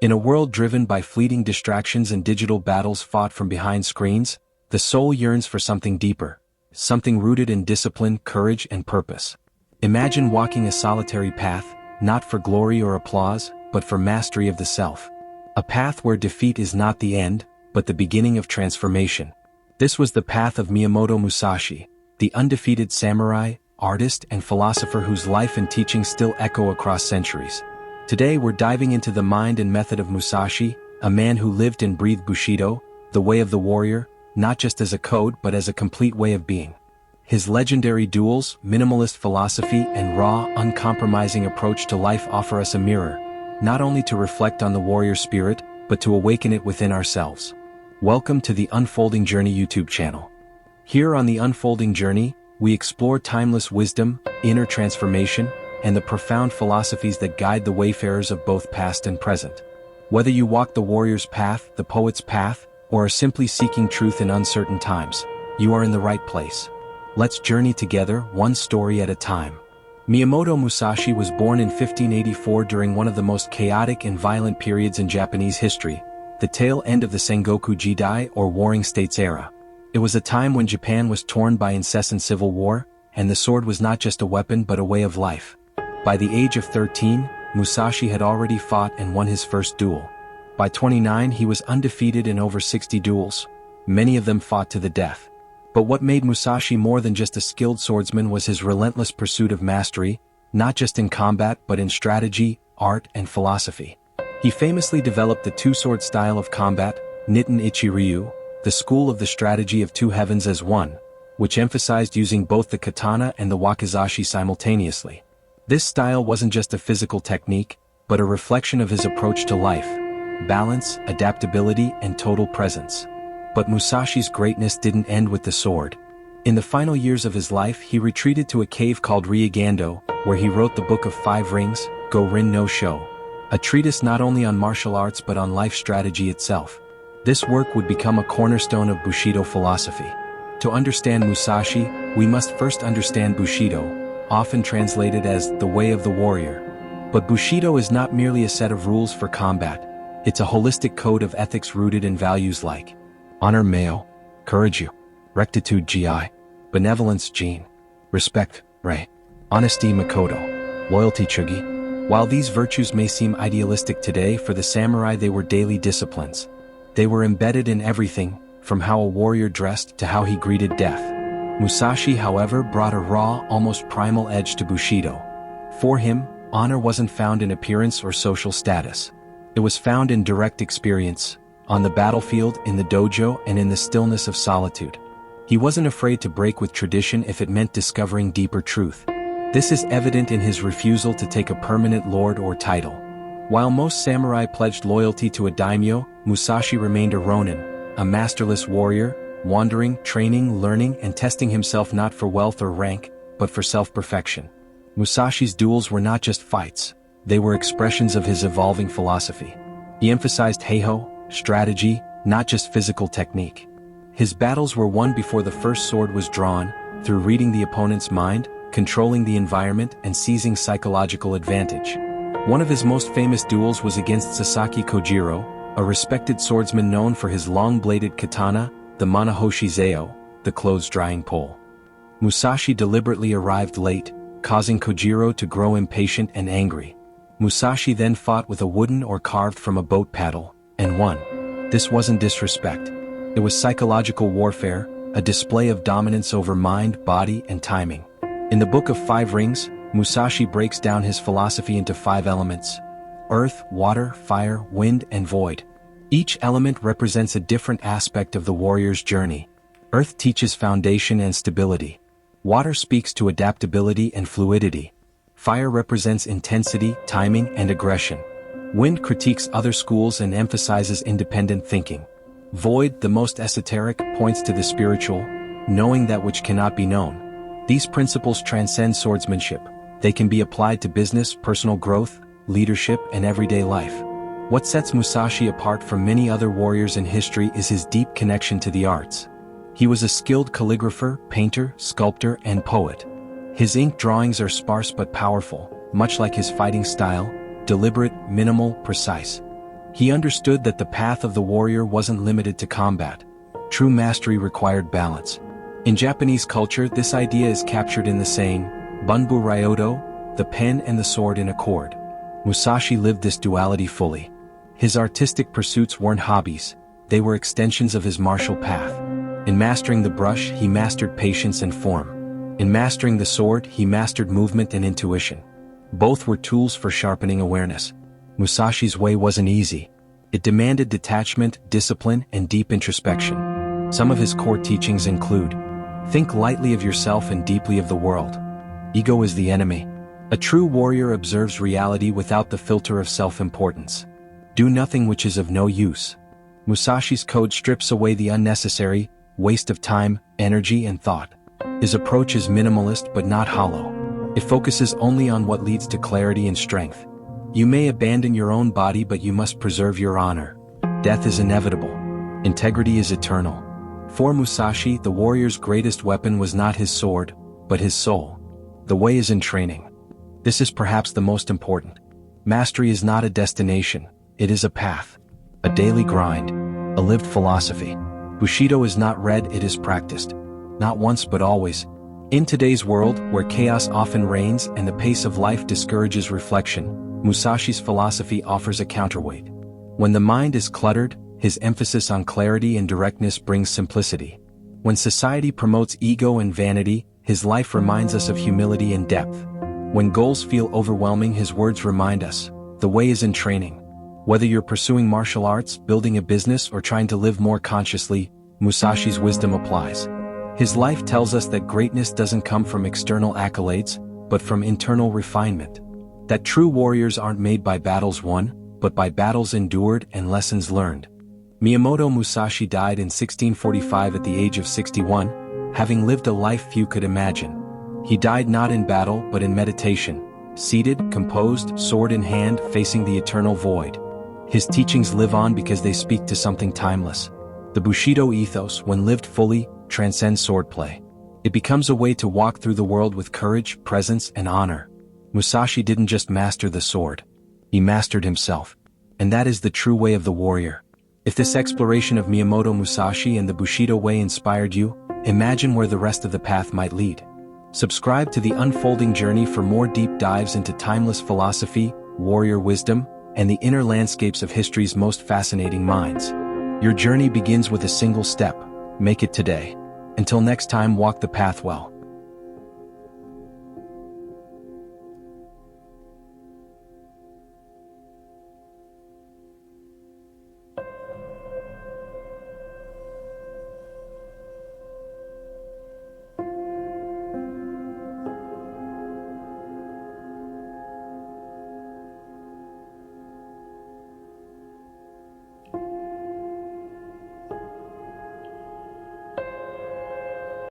In a world driven by fleeting distractions and digital battles fought from behind screens, the soul yearns for something deeper, something rooted in discipline, courage, and purpose. Imagine walking a solitary path, not for glory or applause, but for mastery of the self. A path where defeat is not the end, but the beginning of transformation. This was the path of Miyamoto Musashi, the undefeated samurai, artist, and philosopher whose life and teachings still echo across centuries. Today we're diving into the mind and method of Musashi, a man who lived and breathed Bushido, the way of the warrior, not just as a code but as a complete way of being. His legendary duels, minimalist philosophy, and raw, uncompromising approach to life offer us a mirror, not only to reflect on the warrior spirit, but to awaken it within ourselves. Welcome to the Unfolding Journey YouTube channel. Here on the Unfolding Journey, we explore timeless wisdom, inner transformation, and the profound philosophies that guide the wayfarers of both past and present. Whether you walk the warrior's path, the poet's path, or are simply seeking truth in uncertain times, you are in the right place. Let's journey together, one story at a time. Miyamoto Musashi was born in 1584 during one of the most chaotic and violent periods in Japanese history, the tail end of the Sengoku Jidai or Warring States era. It was a time when Japan was torn by incessant civil war, and the sword was not just a weapon but a way of life. By the age of 13, Musashi had already fought and won his first duel. By 29 he was undefeated in over 60 duels, many of them fought to the death. But what made Musashi more than just a skilled swordsman was his relentless pursuit of mastery, not just in combat but in strategy, art, and philosophy. He famously developed the two-sword style of combat, Nitten Ichi Ryu, the school of the strategy of two heavens as one, which emphasized using both the katana and the wakizashi simultaneously. This style wasn't just a physical technique, but a reflection of his approach to life, balance, adaptability, and total presence. But Musashi's greatness didn't end with the sword. In the final years of his life he retreated to a cave called Ryugando, where he wrote the Book of Five Rings, Go-Rin no Sho, a treatise not only on martial arts but on life strategy itself. This work would become a cornerstone of Bushido philosophy. To understand Musashi, we must first understand Bushido, often translated as the way of the warrior. But Bushido is not merely a set of rules for combat, it's a holistic code of ethics rooted in values like honor Meo, courage rectitude Gi, benevolence Jin, respect Rei, honesty Makoto, loyalty Chugi. While these virtues may seem idealistic today, for the samurai they were daily disciplines. They were embedded in everything, from how a warrior dressed to how he greeted death. Musashi, however, brought a raw, almost primal edge to Bushido. For him, honor wasn't found in appearance or social status. It was found in direct experience, on the battlefield, in the dojo, and in the stillness of solitude. He wasn't afraid to break with tradition if it meant discovering deeper truth. This is evident in his refusal to take a permanent lord or title. While most samurai pledged loyalty to a daimyo, Musashi remained a ronin, a masterless warrior, wandering, training, learning, and testing himself not for wealth or rank, but for self-perfection. Musashi's duels were not just fights, they were expressions of his evolving philosophy. He emphasized heiho, strategy, not just physical technique. His battles were won before the first sword was drawn, through reading the opponent's mind, controlling the environment, and seizing psychological advantage. One of his most famous duels was against Sasaki Kojiro, a respected swordsman known for his long-bladed katana, the Manahoshi Zeo, the clothes-drying pole. Musashi deliberately arrived late, causing Kojiro to grow impatient and angry. Musashi then fought with a wooden or carved from a boat paddle, and won. This wasn't disrespect. It was psychological warfare, a display of dominance over mind, body, and timing. In the Book of Five Rings, Musashi breaks down his philosophy into 5 elements: earth, water, fire, wind, and void. Each element represents a different aspect of the warrior's journey. Earth teaches foundation and stability. Water speaks to adaptability and fluidity. Fire represents intensity, timing, and aggression. Wind critiques other schools and emphasizes independent thinking. Void, the most esoteric, points to the spiritual, knowing that which cannot be known. These principles transcend swordsmanship. They can be applied to business, personal growth, leadership, and everyday life. What sets Musashi apart from many other warriors in history is his deep connection to the arts. He was a skilled calligrapher, painter, sculptor, and poet. His ink drawings are sparse but powerful, much like his fighting style, deliberate, minimal, precise. He understood that the path of the warrior wasn't limited to combat. True mastery required balance. In Japanese culture, this idea is captured in the saying, Bunbu Ryodo, the pen and the sword in accord. Musashi lived this duality fully. His artistic pursuits weren't hobbies, they were extensions of his martial path. In mastering the brush, he mastered patience and form. In mastering the sword, he mastered movement and intuition. Both were tools for sharpening awareness. Musashi's way wasn't easy. It demanded detachment, discipline, and deep introspection. Some of his core teachings include: think lightly of yourself and deeply of the world. Ego is the enemy. A true warrior observes reality without the filter of self-importance. Do nothing which is of no use. Musashi's code strips away the unnecessary waste of time, energy, and thought. His approach is minimalist but not hollow. It focuses only on what leads to clarity and strength. You may abandon your own body, but you must preserve your honor. Death is inevitable. Integrity is eternal. For Musashi, the warrior's greatest weapon was not his sword, but his soul. The way is in training. This is perhaps the most important. Mastery is not a destination, it is a path. A daily grind, a lived philosophy. Bushido is not read, it is practiced. Not once but always. In today's world, where chaos often reigns and the pace of life discourages reflection, Musashi's philosophy offers a counterweight. When the mind is cluttered, his emphasis on clarity and directness brings simplicity. When society promotes ego and vanity, his life reminds us of humility and depth. When goals feel overwhelming, his words remind us, the way is in training. Whether you're pursuing martial arts, building a business, or trying to live more consciously, Musashi's wisdom applies. His life tells us that greatness doesn't come from external accolades, but from internal refinement. That true warriors aren't made by battles won, but by battles endured and lessons learned. Miyamoto Musashi died in 1645 at the age of 61, having lived a life few could imagine. He died not in battle but in meditation, seated, composed, sword in hand, facing the eternal void. His teachings live on because they speak to something timeless. The Bushido ethos, when lived fully, transcends swordplay. It becomes a way to walk through the world with courage, presence, and honor. Musashi didn't just master the sword. He mastered himself. And that is the true way of the warrior. If this exploration of Miyamoto Musashi and the Bushido way inspired you, imagine where the rest of the path might lead. Subscribe to The Unfolding Journey for more deep dives into timeless philosophy, warrior wisdom, and the inner landscapes of history's most fascinating minds. Your journey begins with a single step. Make it today. Until next time, walk the path well.